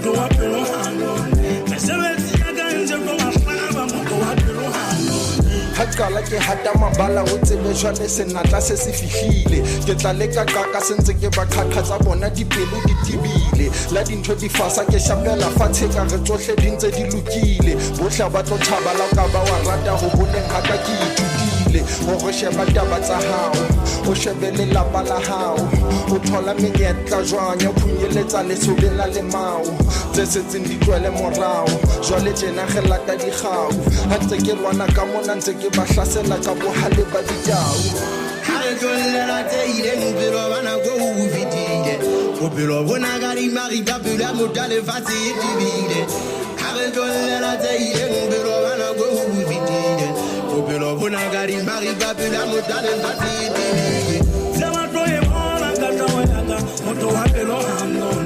motho wa pelo hanone mesebetsi ya ka ntse go mafaba motho wa pelo hanone ha qala ke hata mabala o tsebe jwale senatla se se fihlile ke tla leka ka sentse ke ba qhaqhatsa bona dipelo di tibile la dintho di fasa ke shapela fatshe ka re tsohle di ntse di lokile bohla ba tlo thabala ka ba wa rata ho boleng ha ka ke itutile ho sheba taba tsa hao o shebele lapa la hao o thola menyetla jwang ya phunyeletsa le sobela le mau tse setseng di tlwele morao jwale tjena ge lata di gao ha ntse ke lwana ka mona ntse ke ba hlasela ka bohale ba ditau ha re tlolela tseile mpelo bana go o fitile bophelo bona ka di mari ba pula motho le fatshe e tibile ha re tlolela tseile mpelo bana go o fitile bophelo bona ka di mari ba pula motho le fatshe e tibile se ba tloye bona ka tawela ka motho wa pelo hanone